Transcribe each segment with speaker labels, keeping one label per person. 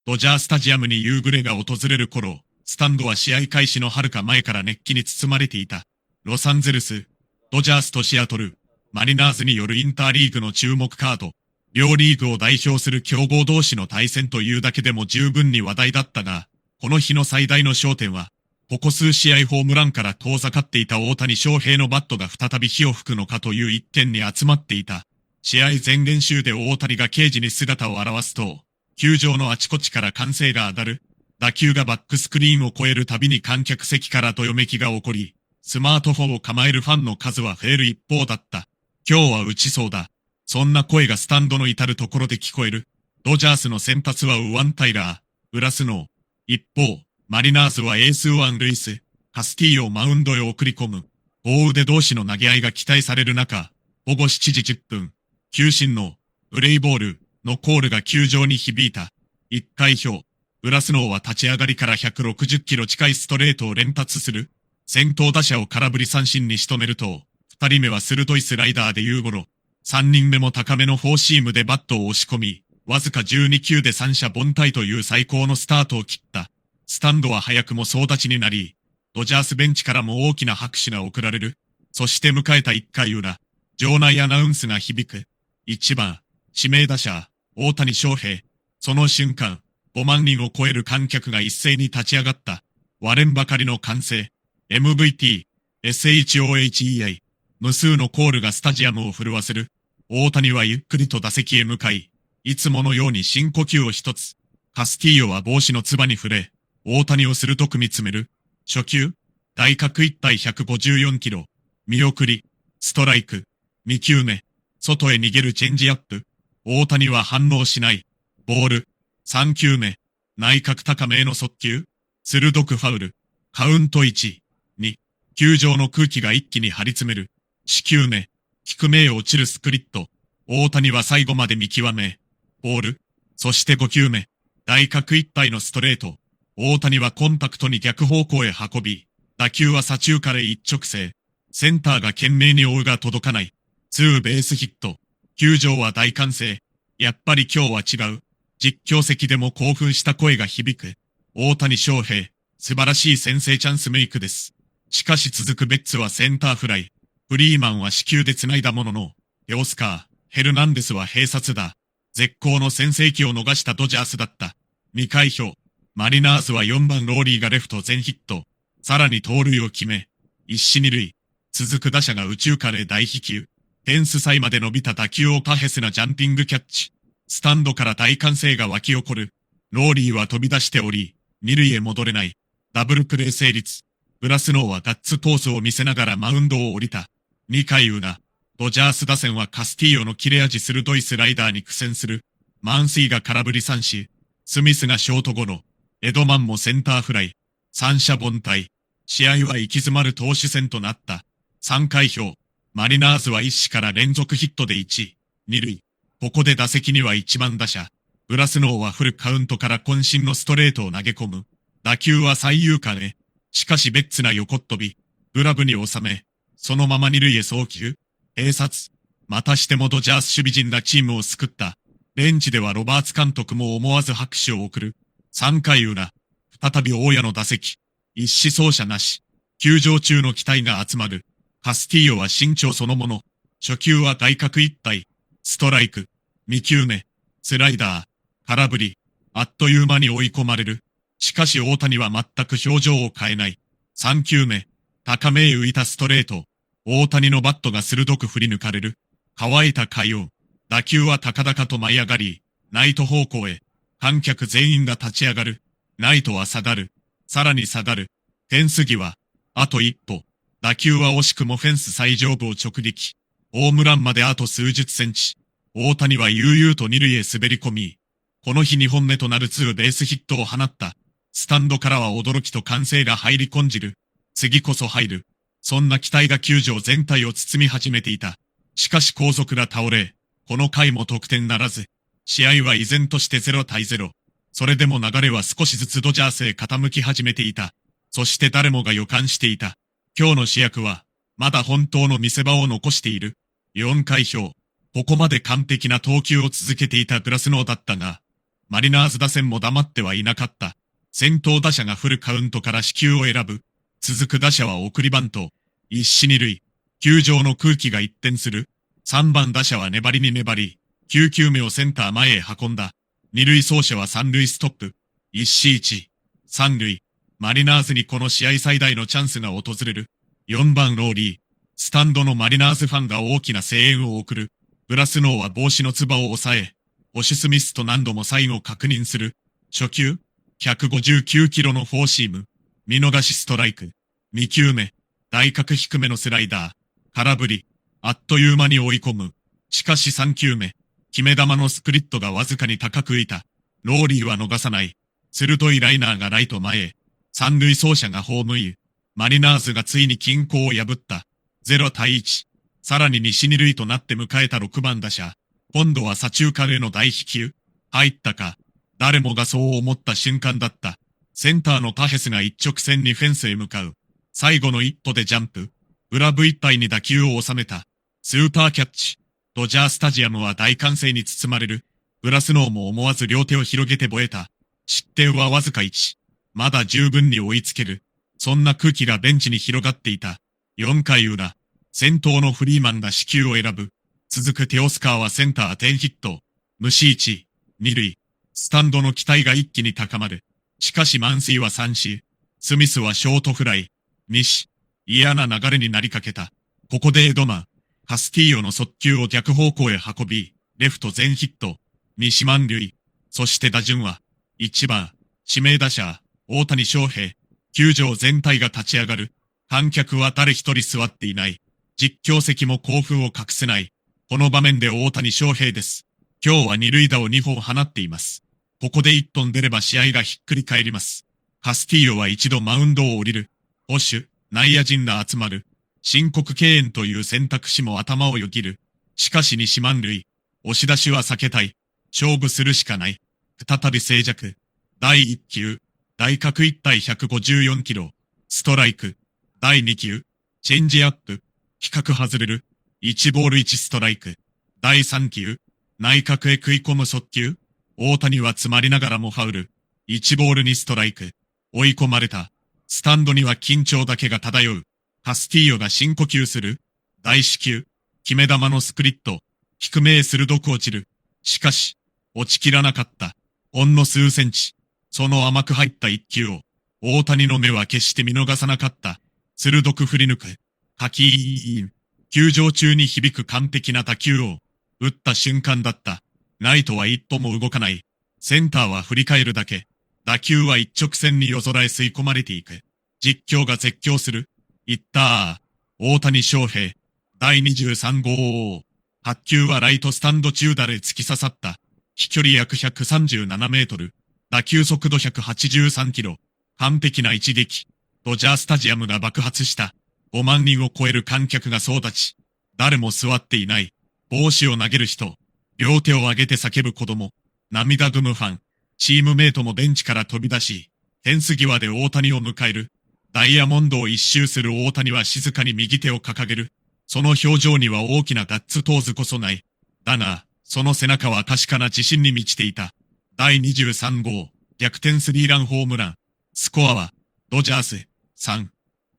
Speaker 1: ドジャースタジアムに夕暮れが訪れる頃、スタンドは試合開始の遥か前から熱気に包まれていた。ロサンゼルス、ドジャースとシアトル、マリナーズによるインターリーグの注目カード。両リーグを代表する強豪同士の対戦というだけでも十分に話題だったが、この日の最大の焦点は、ここ数試合ホームランから遠ざかっていた大谷翔平のバットが再び火を吹くのかという一点に集まっていた。試合前練習で大谷がケージに姿を現すと、球場のあちこちから歓声が上がる。打球がバックスクリーンを越えるたびに観客席からどよめきが起こり、スマートフォンを構えるファンの数は増える一方だった。今日は打ちそうだ。そんな声がスタンドの至るところで聞こえる。ドジャースの先発はウワン・タイラー、ウラスノー。一方、マリナーズはエースウワン・ルイス、カスティーヨをマウンドへ送り込む。大腕同士の投げ合いが期待される中、午後7時10分、球審のプレイボールのコールが球場に響いた。1回表、ウラスノーは立ち上がりから160キロ近いストレートを連発する。先頭打者を空振り三振に仕留めると、2人目は鋭いスライダーで夕ごろ。3人目も高めのフォーシームでバットを押し込み、わずか12球で三者凡退という最高のスタートを切った。スタンドは早くも総立ちになり、ドジャースベンチからも大きな拍手が送られる。そして迎えた1回裏、場内アナウンスが響く。1番、指名打者、大谷翔平。その瞬間、5万人を超える観客が一斉に立ち上がった。割れんばかりの歓声。MVP、SHOHEI。無数のコールがスタジアムを震わせる。大谷はゆっくりと打席へ向かい、いつものように深呼吸を一つ。カスティーヨは帽子のつばに触れ、大谷を鋭く見つめる。初球、外角一体154キロ。見送り、ストライク。2球目、外へ逃げるチェンジアップ。大谷は反応しない。ボール。3球目、内角高めへの速球。鋭くファウル。カウント1、2。球場の空気が一気に張り詰める。4球目、低めへ落ちるスプリット。大谷は最後まで見極め、ボール。そして5球目、外角いっぱいのストレート。大谷はコンパクトに逆方向へ運び、打球は左中間へ一直線。センターが懸命に追うが届かない。ツーベースヒット。球場は大歓声。やっぱり今日は違う。実況席でも興奮した声が響く。大谷翔平、素晴らしい先制チャンスメイクです。しかし続くベッツはセンターフライ。フリーマンは死球で繋いだものの、オスカー、ヘルナンデスは併殺だ。絶好の先制機を逃したドジャースだった。2回表、マリナーズは4番ローリーがレフト全ヒット。さらに盗塁を決め、一死二塁。続く打者が右中間へ大飛球。フェンス際まで伸びた打球をカヘスなジャンピングキャッチ。スタンドから大歓声が湧き起こる。ローリーは飛び出しており、二塁へ戻れない。ダブルプレー成立。ブラスノーはガッツポーズを見せながらマウンドを降りた。2回裏、ドジャース打線はカスティーヨの切れ味鋭いスライダーに苦戦する。マンシーが空振り三振。スミスがショートゴロ。エドマンもセンターフライ。三者凡退。試合は行き詰まる投手戦となった。3回表。マリナーズは一死から連続ヒットで1、2塁。ここで打席には1番打者。ブラスノーはフルカウントから渾身のストレートを投げ込む。打球は最優間へ。しかしベッツな横っ飛び。グラブに収め。そのまま二塁へ送球。併殺。またしてもドジャース守備陣がチームを救った。ベンチではロバーツ監督も思わず拍手を送る。3回裏。再び大家の打席。一死走者なし。球場中の期待が集まる。カスティーヨは身長そのもの。初球は外角一体。ストライク。2球目。スライダー。空振り。あっという間に追い込まれる。しかし大谷は全く表情を変えない。3球目。高めへ浮いたストレート。大谷のバットが鋭く振り抜かれる。乾いた快音。打球は高々と舞い上がり、ライト方向へ。観客全員が立ち上がる。ライトは下がる。さらに下がる。フェンス際。あと一歩。打球は惜しくもフェンス最上部を直撃。ホームランまであと数十センチ。大谷は悠々と二塁へ滑り込み、この日2本目となるツーベースヒットを放った。スタンドからは驚きと歓声が入り込んじる。次こそ入る。そんな期待が球場全体を包み始めていた。しかし後続が倒れ、この回も得点ならず。試合は依然として0対0。それでも流れは少しずつドジャースへ傾き始めていた。そして誰もが予感していた。今日の主役は、まだ本当の見せ場を残している。4回表。ここまで完璧な投球を続けていたグラスノーだったが、マリナーズ打線も黙ってはいなかった。先頭打者がフルカウントから四球を選ぶ。続く打者は送りバント。一死二塁。球場の空気が一転する。3番打者は粘りに粘り、9球目をセンター前へ運んだ。二塁走者は三塁ストップ。一死一。三塁。マリナーズにこの試合最大のチャンスが訪れる。4番ローリー。スタンドのマリナーズファンが大きな声援を送る。ブラスノーは帽子のつばを押さえ、オシュスミスと何度もサインを確認する。初球、159キロのフォーシーム。見逃しストライク。2球目、外角低めのスライダー。空振り。あっという間に追い込む。しかし3球目、決め球のスプリットがわずかに高く浮いた。ローリーは逃さない。鋭いライナーがライト前へ。三塁走者がホームイン。マリナーズがついに均衡を破った。0対1。さらに西二塁となって迎えた6番打者。今度は左中間への大飛球。入ったか。誰もがそう思った瞬間だった。センターのタヘスが一直線にフェンスへ向かう。最後の一歩でジャンプ。グラブ一体に打球を収めた。スーパーキャッチ。ドジャースタジアムは大歓声に包まれる。ブラスノーも思わず両手を広げて吠えた。失点はわずか1。まだ十分に追いつける。そんな空気がベンチに広がっていた。4回裏。先頭のフリーマンが死球を選ぶ。続くテオスカーはセンター10ヒット。無視1、二塁。スタンドの期待が一気に高まる。しかし満水は三振。スミスはショートフライ。ミシ。嫌な流れになりかけた。ここでエドマン。カスティーヨの速球を逆方向へ運び、レフト全ヒット。西満塁。そして打順は、1番、指名打者、大谷翔平。球場全体が立ち上がる。観客は誰一人座っていない。実況席も興奮を隠せない。この場面で大谷翔平です。今日は二塁打を2本放っています。ここで1本出れば試合がひっくり返ります。カスティーヨは一度マウンドを降りる。保守、内野陣が集まる。申告敬遠という選択肢も頭をよぎる。しかし西満塁。押し出しは避けたい。勝負するしかない。再び静寂。第1球。外角一体154キロ。ストライク。第2球。チェンジアップ。比較外れる。1ボール1ストライク。第3球。内角へ食い込む速球。大谷は詰まりながらもファウル。1ボール2ストライク。追い込まれた。スタンドには緊張だけが漂う。カスティーヨが深呼吸する。第4球。決め球のスプリット。低めへ鋭く落ちる。しかし、落ちきらなかった。ほんの数センチ。その甘く入った一球を、大谷の目は決して見逃さなかった。鋭く振り抜く。カキーン。球場中に響く完璧な打球を、打った瞬間だった。ライトは一歩も動かない。センターは振り返るだけ。打球は一直線に夜空へ吸い込まれていく。実況が絶叫する。言ったー。大谷翔平。第23号。8球はライトスタンド中打で突き刺さった。飛距離約137メートル。打球速度183キロ。完璧な一撃。ドジャースタジアムが爆発した。5万人を超える観客が総立ち。誰も座っていない。帽子を投げる人。両手を上げて叫ぶ子供。涙ぐむファン。チームメイトもベンチから飛び出し、フェンス際で大谷を迎える。ダイヤモンドを一周する大谷は静かに右手を掲げる。その表情には大きなガッツポーズこそない。だが、その背中は確かな自信に満ちていた。第23号、逆転スリーランホームラン。スコアは、ドジャース、3、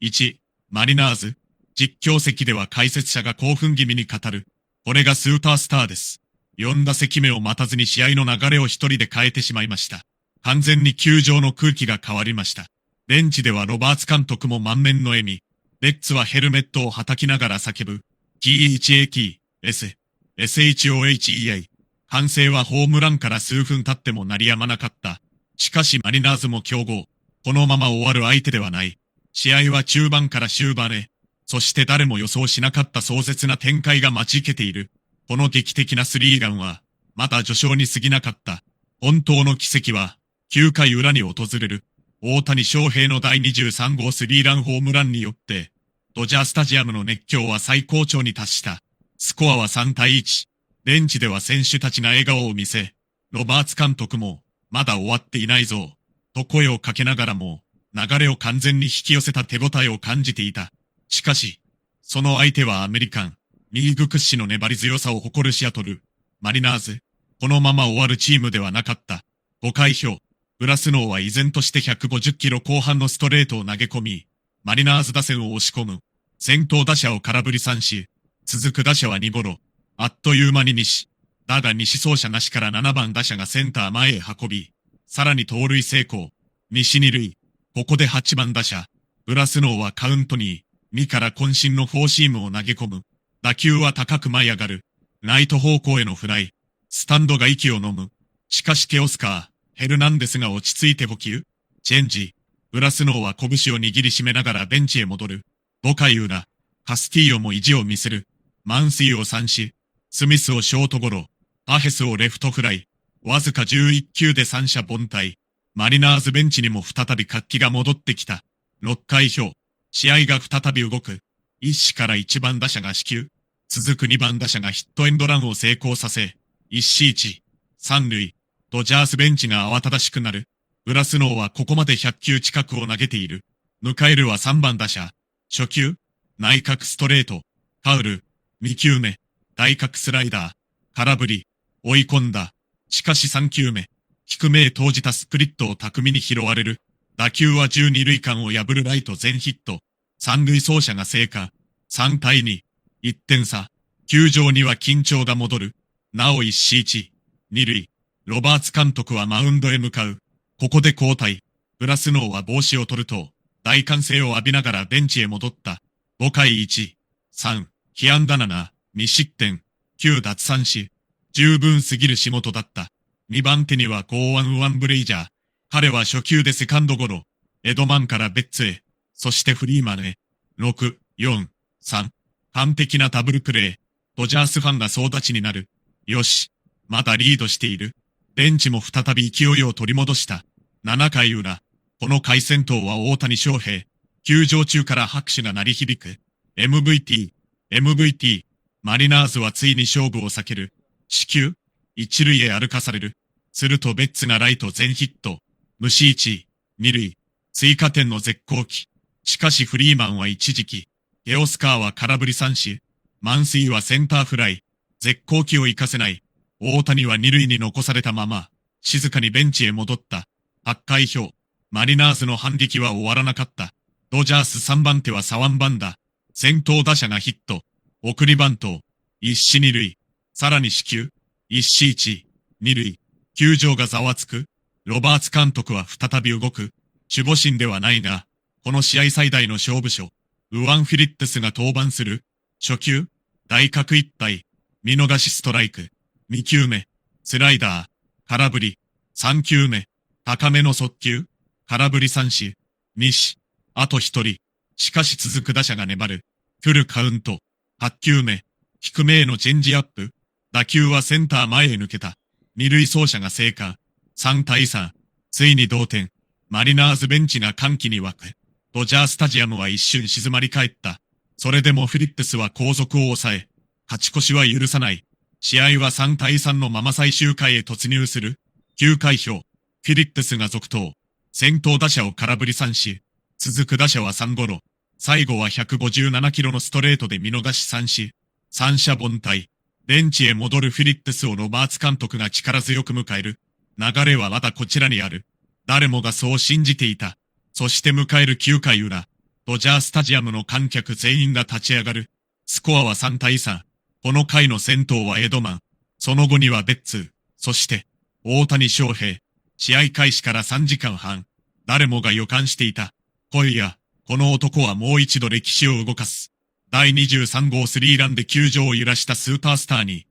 Speaker 1: 1、マリナーズ。実況席では解説者が興奮気味に語る。これがスーパースターです。4打席目を待たずに試合の流れを一人で変えてしまいました。完全に球場の空気が変わりました。ベンチではロバーツ監督も満面の笑み。レッツはヘルメットを叩きながら叫ぶ。THAT、S、SHOHEI。歓声はホームランから数分経っても鳴り止まなかった。しかしマリナーズも強豪。このまま終わる相手ではない。試合は中盤から終盤へ。そして誰も予想しなかった壮絶な展開が待ち受けている。この劇的なスリーランは、まだ序章に過ぎなかった。本当の奇跡は、9回裏に訪れる。大谷翔平の第23号スリーランホームランによって、ドジャースタジアムの熱狂は最高潮に達した。スコアは3対1。ベンチでは選手たちが笑顔を見せ、ロバーツ監督も、まだ終わっていないぞ、と声をかけながらも、流れを完全に引き寄せた手応えを感じていた。しかし、その相手はアメリカン。リーグ屈指の粘り強さを誇るシアトル、マリナーズ。このまま終わるチームではなかった。5回表。ブラスノーは依然として150キロ後半のストレートを投げ込み、マリナーズ打線を押し込む。先頭打者を空振り三振。続く打者は2ゴロ。あっという間に西。だが西走者なしから7番打者がセンター前へ運び、さらに盗塁成功。西二塁。ここで8番打者。ブラスノーはカウントに、2から渾身のフォーシームを投げ込む。打球は高く舞い上がる。ライト方向へのフライ。スタンドが息を飲む。しかしケオスカー、ヘルナンデスが落ち着いて捕球。チェンジ。ブラスノーは拳を握りしめながらベンチへ戻る。5回裏。カスティーヨも意地を見せる。マンスイを三振。スミスをショートゴロ。アヘスをレフトフライ。わずか11球で三者凡退。マリナーズベンチにも再び活気が戻ってきた。6回表。試合が再び動く。一死から1番打者が死球。続く2番打者がヒットエンドランを成功させ、一死一。三塁。ドジャースベンチが慌ただしくなる。ブラスノーはここまで100球近くを投げている。迎えるは3番打者。初球。内角ストレート。ファウル。2球目。外角スライダー。空振り。追い込んだ。しかし3球目。低めへ投じたスプリットを巧みに拾われる。打球は12塁間を破るライト全ヒット。三塁走者が生還。3対2。1点差。球場には緊張が戻る。なお一死一。二塁。ロバーツ監督はマウンドへ向かう。ここで交代。ブラスノーは帽子を取ると、大歓声を浴びながらベンチへ戻った。5回1、3、被安打7、2失点、9奪三振。十分すぎる仕事だった。2番手にはゴーアン・ワン・ブレイジャー。彼は初球でセカンドゴロ。エドマンからベッツへ。そしてフリーマンへ。6、4、3。完璧なダブルプレー。ドジャースファンが総立ちになる。よし。まだリードしている。ベンチも再び勢いを取り戻した。7回裏。この回先頭は大谷翔平。球場中から拍手が鳴り響く。MVP。マリナーズはついに勝負を避ける。死球。一塁へ歩かされる。するとベッツがライト全ヒット。無視一。二塁。追加点の絶好機。しかしフリーマンは一時期。ゲオスカーは空振り三振。マンスイはセンターフライ。絶好機を生かせない。大谷は二塁に残されたまま、静かにベンチへ戻った。8回表。マリナーズの反撃は終わらなかった。ドジャース3番手は左腕だ。先頭打者がヒット。送りバント。一死二塁。さらに死球。一死一。二塁。球場がざわつく。ロバーツ監督は再び動く。守護神ではないが、この試合最大の勝負所。ウワン・フィリップスが登板する。初球。大角一体。見逃しストライク。2球目。スライダー。空振り。3球目。高めの速球。空振り三振。西。あと一人。しかし続く打者が粘る。フルカウント。8球目。低めへのチェンジアップ。打球はセンター前へ抜けた。二塁走者が生還。3対3。ついに同点。マリナーズベンチが歓喜に沸く。ドジャースタジアムは一瞬静まり返った。それでもフィリップスは後続を抑え、勝ち越しは許さない。試合は3対3のまま最終回へ突入する。9回表。フィリップスが続投。先頭打者を空振り三振。続く打者は3ゴロ。最後は157キロのストレートで見逃し三振。三者凡退。ベンチへ戻るフィリップスをロバーツ監督が力強く迎える。流れはまだこちらにある。誰もがそう信じていた。そして迎える9回裏。ドジャースタジアムの観客全員が立ち上がる。スコアは3対3。この回の先頭はエドマン。その後にはベッツー。そして、大谷翔平。試合開始から3時間半。誰もが予感していた。今夜、この男はもう一度歴史を動かす。第23号スリーランで球場を揺らしたスーパースターに、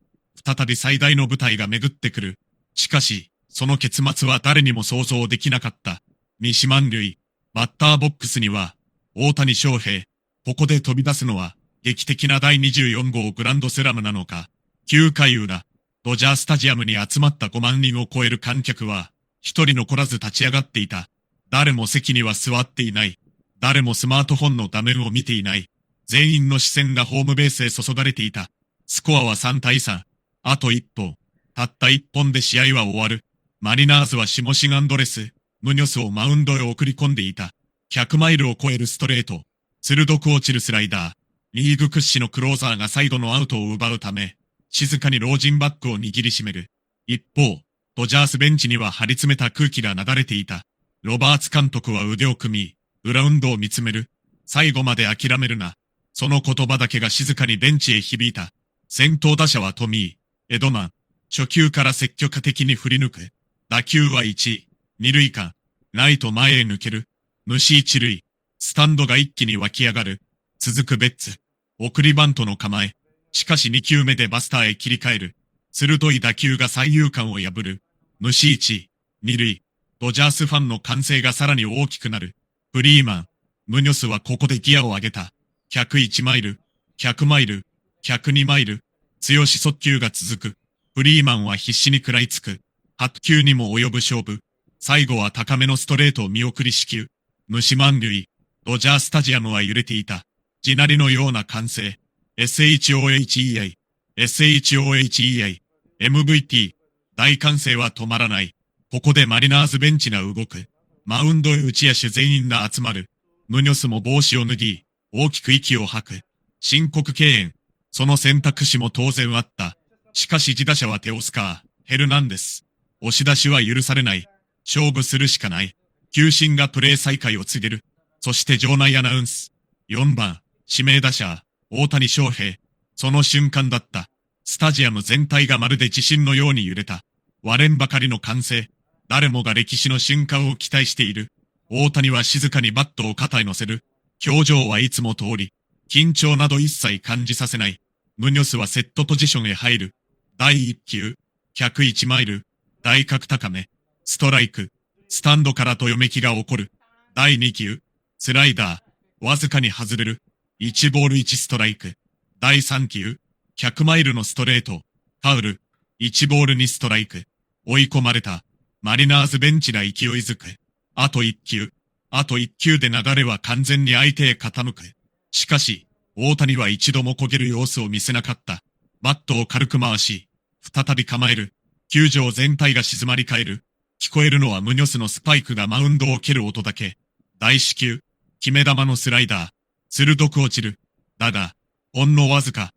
Speaker 1: 再び最大の舞台が巡ってくる。しかし、その結末は誰にも想像できなかった。西満塁。バッターボックスには、大谷翔平。ここで飛び出すのは、劇的な第24号グランドスラムなのか。9回裏。ドジャースタジアムに集まった5万人を超える観客は、一人残らず立ち上がっていた。誰も席には座っていない。誰もスマートフォンの画面を見ていない。全員の視線がホームベースへ注がれていた。スコアは3対3。あと1本。たった1本で試合は終わる。マリナーズはシモシン・アンドレス、ムニョスをマウンドへ送り込んでいた。100マイルを超えるストレート。鋭く落ちるスライダー。リーグ屈指のクローザーが最後のアウトを奪うため、静かに老人バッグを握りしめる。一方、ドジャースベンチには張り詰めた空気が流れていた。ロバーツ監督は腕を組み、グラウンドを見つめる。最後まで諦めるな。その言葉だけが静かにベンチへ響いた。先頭打者はトミー、エドマン。初球から積極的に振り抜く。打球は1、二塁間。ライト前へ抜ける。無視一塁。スタンドが一気に湧き上がる。続くベッツ。送りバントの構え。しかし2球目でバスターへ切り替える。鋭い打球が三遊間を破る。無視1、二塁。ドジャースファンの歓声がさらに大きくなる。フリーマン。ムニョスはここでギアを上げた。101マイル、100マイル、102マイル。強し速球が続く。フリーマンは必死に食らいつく。8球にも及ぶ勝負。最後は高めのストレートを見送り四球。無視満塁。ドジャースタジアムは揺れていた。地鳴りのような歓声。SHOHEI。SHOHEI。MVT。大歓声は止まらない。ここでマリナーズベンチが動く。マウンドへ打ち野手全員が集まる。ムニョスも帽子を脱ぎ、大きく息を吐く。申告敬遠。その選択肢も当然あった。しかし自打者はテオスカー、ヘルナンデス。押し出しは許されない。勝負するしかない。球審がプレー再開を告げる。そして場内アナウンス。4番、指名打者、大谷翔平。その瞬間だった。スタジアム全体がまるで地震のように揺れた。割れんばかりの歓声。誰もが歴史の瞬間を期待している。大谷は静かにバットを肩に乗せる。表情はいつも通り。緊張など一切感じさせない。ムニョスはセットポジションへ入る。第1球。101マイル。大角高め。ストライク。スタンドからとよめきが起こる。第2球。スライダー。わずかに外れる。1ボール1ストライク。第3球。100マイルのストレート。ファウル。1ボール2ストライク。追い込まれた。マリナーズベンチが勢いづく。あと1球。あと1球で流れは完全に相手へ傾く。しかし、大谷は一度も焦げる様子を見せなかった。バットを軽く回し、再び構える。球場全体が静まり返る。聞こえるのはムニョスのスパイクがマウンドを蹴る音だけ。第4球。決め球のスライダー。鋭く落ちる。だが、ほんのわずか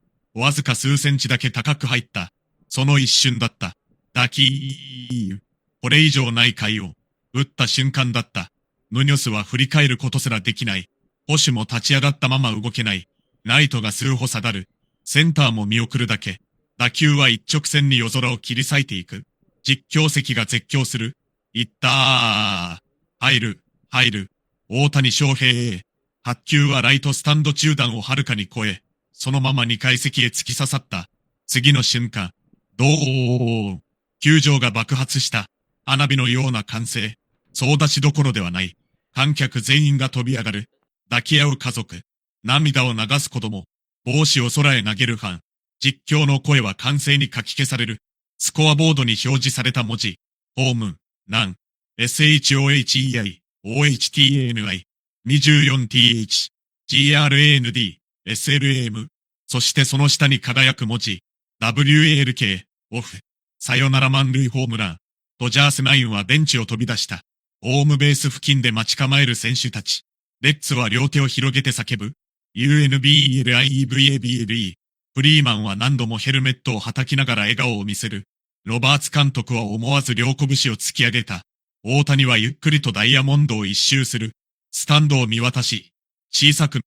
Speaker 1: 数センチだけ高く入った。その一瞬だった。打キー。これ以上ない回を。打った瞬間だった。ムニョスは振り返ることすらできない。捕手も立ち上がったまま動けない。ライトが数歩下がる。センターも見送るだけ。打球は一直線に夜空を切り裂いていく。実況席が絶叫する。いったー。入る。大谷翔平へ。8球はライトスタンド中段をはるかに超え、そのまま2階席へ突き刺さった。次の瞬間。ドーン。球場が爆発した。花火のような歓声。総立ちどころではない。観客全員が飛び上がる。抱き合う家族。涙を流す子供。帽子を空へ投げるファン。実況の声は歓声にかき消される。スコアボードに表示された文字。ホーム、ラン、SHOHEI、OHTANI、24TH、GRAND、SLM。そしてその下に輝く文字。WALK、オフ。さよなら満塁ホームラン。ドジャースナインはベンチを飛び出した。ホームベース付近で待ち構える選手たち。レッツは両手を広げて叫ぶ。UNBELIEVABLE。フリーマンは何度もヘルメットをはたきながら笑顔を見せる。ロバーツ監督は思わず両拳を突き上げた。大谷はゆっくりとダイヤモンドを一周する。スタンドを見渡し、小さく